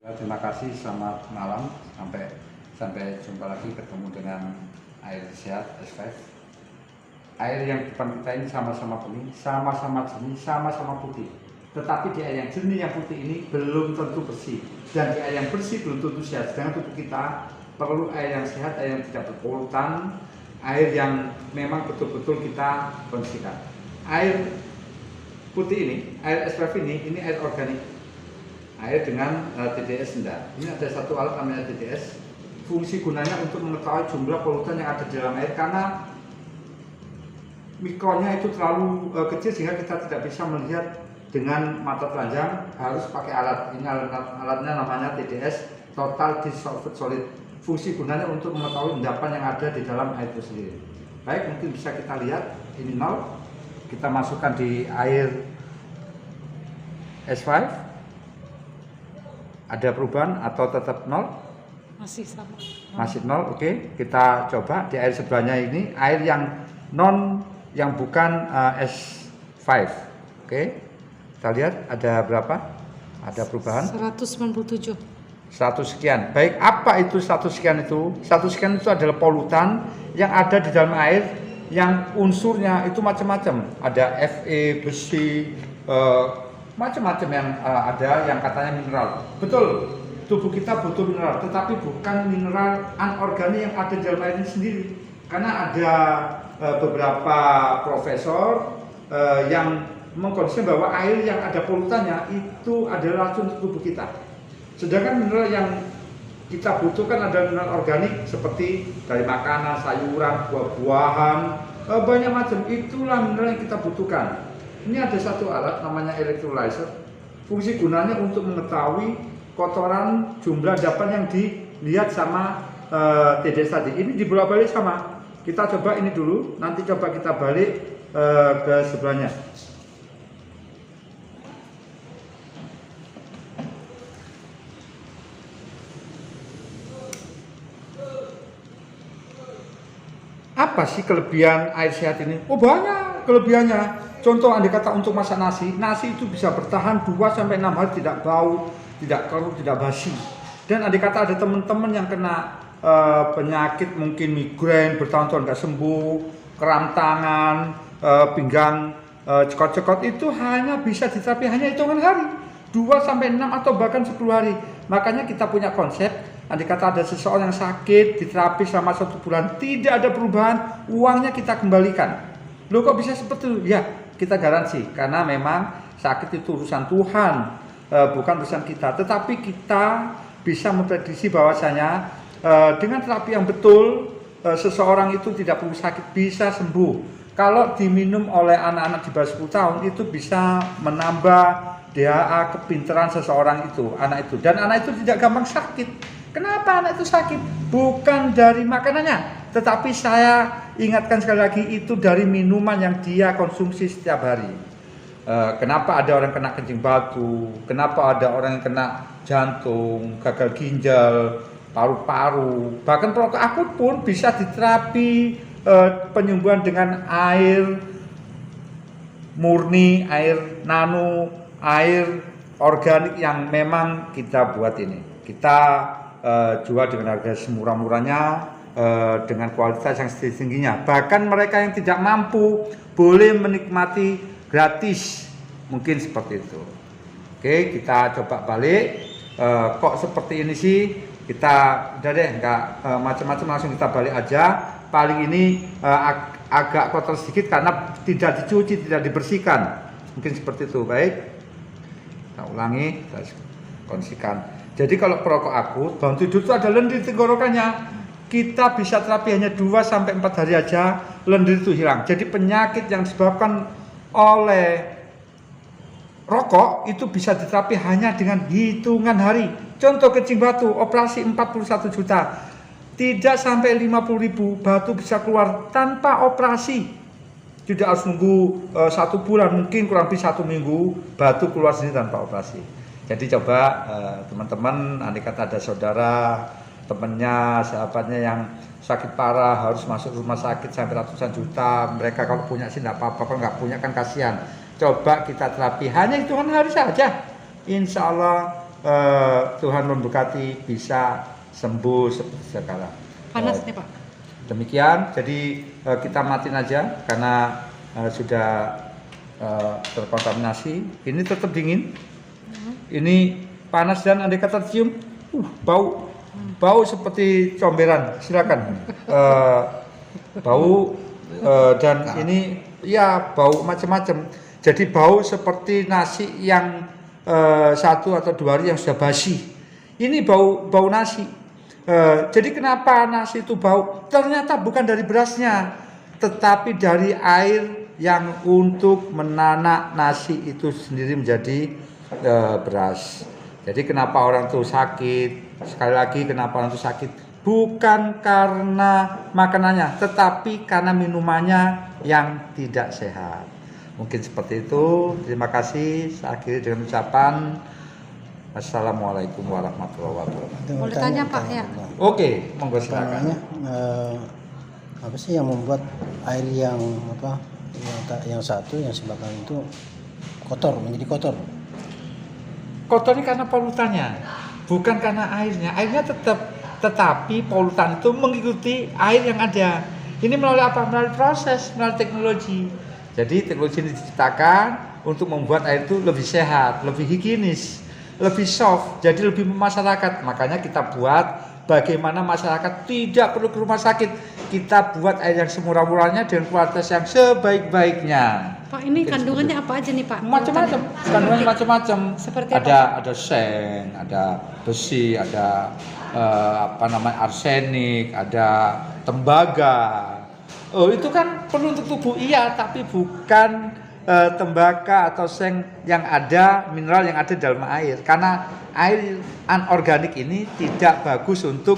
Terima kasih, selamat malam. Sampai jumpa lagi, ketemu dengan air sehat S5. Air yang depan kita ini sama-sama bening, sama-sama jernih, sama-sama putih. Tetapi di air yang jernih, yang putih ini belum tentu bersih. Dan di air yang bersih belum tentu sehat. Sedangkan tubuh kita perlu air yang sehat, air yang tidak berpolutan, air yang memang betul-betul kita konsisten. Air putih ini, air S5 ini air organik. Air dengan TDS rendah. Ini ada satu alat namanya TDS. Fungsi gunanya untuk mengetahui jumlah polutan yang ada di dalam air karena mikronnya itu terlalu kecil sehingga kita tidak bisa melihat dengan mata telanjang, harus pakai alat. Ini alatnya namanya TDS, Total Dissolved Solid. Fungsi gunanya untuk mengetahui endapan yang ada di dalam air itu sendiri. Baik, mungkin bisa kita lihat ini 0. Kita masukkan di air S5. Ada perubahan atau tetap 0? Masih sama. Masih 0, oke. Kita coba di air sebelahnya ini, air yang bukan S5. Oke. Kita lihat ada berapa? Ada perubahan? 197. 100 sekian. Baik, apa itu 100 sekian itu? 100 sekian itu adalah polutan yang ada di dalam air yang unsurnya itu macam-macam. Ada Fe, besi, macam-macam yang ada yang katanya mineral. Betul, tubuh kita butuh mineral, tetapi bukan mineral anorganik yang ada di dalam air ini sendiri. Karena ada beberapa profesor yang mengkonsisten bahwa air yang ada polutannya itu adalah racun untuk tubuh kita. Sedangkan mineral yang kita butuhkan adalah mineral organik seperti dari makanan, sayuran, buah-buahan, banyak macam. Itulah mineral yang kita butuhkan. Ini ada satu alat namanya electrolyzer. Fungsi gunanya untuk mengetahui kotoran, jumlah endapan yang dilihat sama TDS tadi. Ini dibolak-balik sama. Kita coba ini dulu, nanti coba kita balik ke sebelahnya. Apa sih kelebihan air sehat ini? Oh, banyak kelebihannya. Contoh andai kata untuk masak nasi itu bisa bertahan 2-6 hari tidak bau, tidak keruh, tidak basi. Dan andai kata ada teman-teman yang kena penyakit mungkin migrain bertahun-tahun nggak sembuh, kram tangan, pinggang cekot-cekot, itu hanya bisa diterapi hanya hitungan hari, 2-6 atau bahkan 10 hari. Makanya kita punya konsep, andai kata ada seseorang yang sakit diterapi selama 1 bulan tidak ada perubahan, uangnya kita kembalikan. Loh, kok bisa seperti itu? Ya, kita garansi karena memang sakit itu urusan Tuhan, bukan urusan kita. Tetapi kita bisa memprediksi bahwasanya dengan terapi yang betul, seseorang itu tidak perlu sakit, bisa sembuh. Kalau diminum oleh anak-anak di bawah 10 tahun itu bisa menambah DHA kepintaran seseorang itu, anak itu. Dan anak itu tidak gampang sakit. Kenapa anak itu sakit? Bukan dari makanannya, tetapi saya ingatkan sekali lagi itu dari minuman yang dia konsumsi setiap hari. Kenapa ada orang kena kencing batu? Kenapa ada orang yang kena jantung, gagal ginjal, paru-paru? Bahkan perokok akut pun bisa diterapi penyembuhan dengan air murni, air nano, air organik yang memang kita buat ini. Kita jual dengan harga semurah-murahnya, dengan kualitas yang tingginya. Bahkan mereka yang tidak mampu boleh menikmati gratis, mungkin seperti itu. Oke, kita coba balik. Kok seperti ini sih? Kita udah deh, nggak macam-macam, langsung kita balik aja. Paling ini agak kotor sedikit karena tidak dicuci, tidak dibersihkan. Mungkin seperti itu. Baik, kita ulangi, kita kondisikan. Jadi kalau perokok akut, bangun tidur itu ada lendir tenggorokannya. Kita bisa terapi hanya 2-4 hari aja, lendir itu hilang. Jadi penyakit yang disebabkan oleh rokok itu bisa diterapi hanya dengan hitungan hari. Contoh kencing batu, operasi 41 juta. Tidak sampai 50.000 batu bisa keluar tanpa operasi. Tidak harus nunggu 1 bulan, mungkin kurang lebih 1 minggu batu keluar sendiri tanpa operasi. Jadi coba teman-teman, andai kata ada saudara, temannya, sahabatnya yang sakit parah harus masuk rumah sakit sampai ratusan juta, mereka kalau punya sih tidak apa-apa, kalau nggak punya kan kasihan. Coba kita terapi hanya hitungan hari saja, insya Allah Tuhan memberkati bisa sembuh seperti sekarang. Panas nih Pak. Demikian, jadi kita matiin aja karena sudah terkontaminasi. Ini tetap dingin. Ini panas dan andai kata cium, bau seperti comberan. Silakan. Bau dan ini ya bau macam-macam. Jadi bau seperti nasi yang 1 atau 2 hari yang sudah basi. Ini bau nasi. Jadi kenapa nasi itu bau? Ternyata bukan dari berasnya, tetapi dari air yang untuk menanak nasi itu sendiri menjadi beras. Jadi kenapa orang itu sakit? Sekali lagi kenapa orang itu sakit? Bukan karena makanannya, tetapi karena minumannya yang tidak sehat. Mungkin seperti itu. Terima kasih. Saya akhiri dengan ucapan Assalamualaikum warahmatullahi wabarakatuh. Boleh tanya Pak ya? Oke, monggo silakan. Apa sih yang membuat air yang yang satu yang sebelah kanan itu menjadi kotor? Kotor ini karena polutannya, bukan karena airnya. Airnya tetapi polutan itu mengikuti air yang ada. Ini melalui apa? Melalui proses, melalui teknologi. Jadi teknologi ini diciptakan untuk membuat air itu lebih sehat, lebih higienis, lebih soft, jadi lebih memasyarakat. Makanya kita buat bagaimana masyarakat tidak perlu ke rumah sakit. Kita buat air yang semurah-murahnya dengan kualitas yang sebaik-baiknya. Pak, ini kandungannya apa aja nih Pak? Macam-macam, kandungan macam-macam. Seperti ada seng, ada besi, ada arsenik, ada tembaga. Oh, itu kan perlu untuk tubuh, iya, tapi bukan tembaga atau seng yang ada, mineral yang ada dalam air. Karena air anorganik ini tidak bagus untuk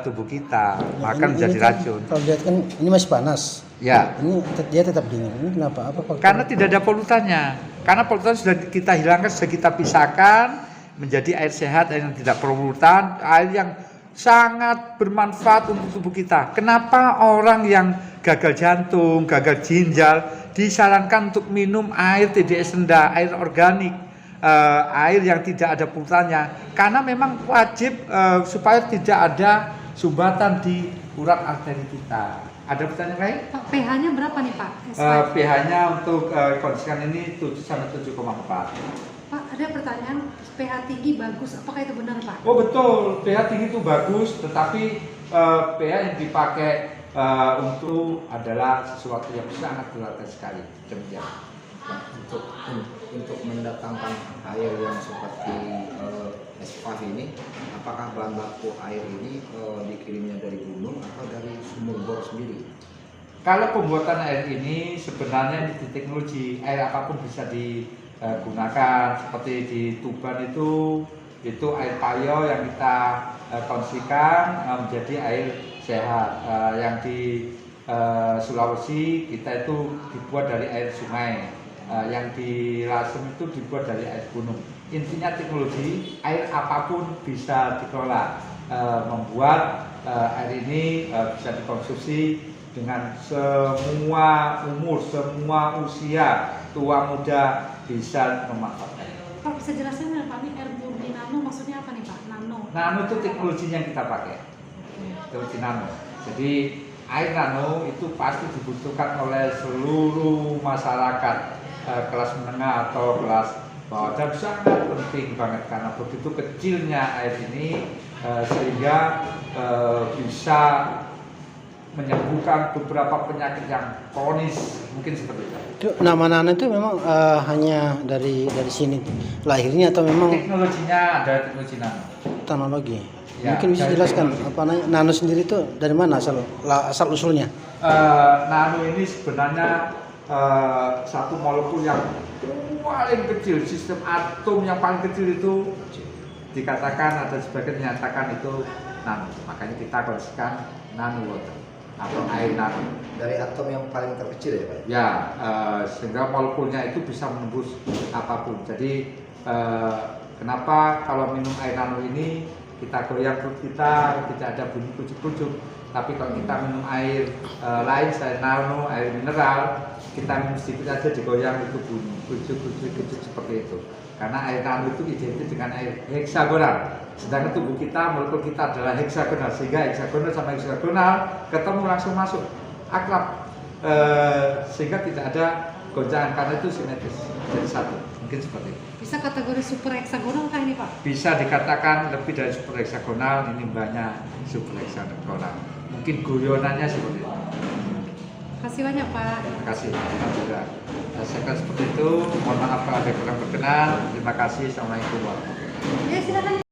tubuh kita, maka menjadi racun. Kalau lihat kan ini masih panas. Ya. Ini dia tetap dingin. Ini kenapa? Karena tidak ada polutannya. Karena polutan sudah kita hilangkan, sudah kita pisahkan menjadi air sehat, air yang tidak polutan, air yang sangat bermanfaat untuk tubuh kita. Kenapa orang yang gagal jantung, gagal ginjal disarankan untuk minum air TDS rendah, air organik, air yang tidak ada polutannya? Karena memang wajib supaya tidak ada sumbatan di urat arteri kita. Ada pertanyaan lain? Pak, pH-nya berapa nih Pak? pH-nya untuk kondisikan ini 7 sampai 7,4. Pak, ada pertanyaan, pH tinggi bagus, apakah itu benar Pak? Oh betul, pH tinggi itu bagus, tetapi pH yang dipakai untuk adalah sesuatu yang sangat berharga sekali. Demikian. Untuk mendatangkan air yang seperti S5 ini, apakah bahan baku air ini dikirimnya dari gunung atau dari sumur bor sendiri? Kalau pembuatan air ini sebenarnya di teknologi, air apapun bisa digunakan. Seperti di Tuban itu air payo yang kita kondisikan menjadi air sehat. Yang di Sulawesi kita itu dibuat dari air sungai. Yang di Lasem itu dibuat dari air gunung. Intinya teknologi, air apapun bisa dikelola, membuat air ini bisa dikonsumsi dengan semua umur, semua usia, tua muda bisa memanfaatkan. Pak, bisa jelasin nggak Pak, ini air murni nano maksudnya apa nih Pak? Nano itu teknologinya yang kita pakai, teknologi nano. Jadi air nano itu pasti dibutuhkan oleh seluruh masyarakat kelas menengah atau kelas bawah, dan sangat penting banget karena begitu kecilnya air ini sehingga bisa menyembuhkan beberapa penyakit yang kronis, mungkin seperti itu. Itu nama nano itu memang hanya dari sini lahirnya atau memang Teknologinya ada teknologi nano. teknologi? Ya, Mungkin bisa dijelaskan apa namanya nano sendiri itu dari mana asal usulnya? Nano ini sebenarnya satu molekul yang paling kecil, sistem atom yang paling kecil itu dikatakan atau sebagian dinyatakan itu nano. Makanya kita kondisikan nano water atau air nano. Dari atom yang paling terkecil ya Pak? Ya, sehingga molekulnya itu bisa menembus apapun. Jadi kenapa kalau minum air nano ini kita goyang perut kita tidak ada bunyi kucuk-kucuk. Tapi kalau kita minum air lain, selain nano, air mineral, kita minum sedikit aja digoyang itu bunyi kucuk seperti itu. Karena air nano itu identik dengan air heksagonal. Sedangkan tubuh kita, molekul kita adalah heksagonal, sehingga heksagonal sama heksagonal ketemu langsung masuk akrab, sehingga tidak ada goncangan karena itu simetris jadi satu. Mungkin seperti itu. Bisa kategori super heksagonal kah ini Pak? Bisa dikatakan lebih dari super heksagonal, ini banyak super heksagonal. Mungkin guyonannya seperti itu. Kasih banyak Pak. Terima kasih. Alhamdulillah. Saya akan seperti itu. Mohon maaf kalau ada kurang berkenan. Terima kasih. Assalamualaikum warahmatullahi wabarakatuh. Ya silakan.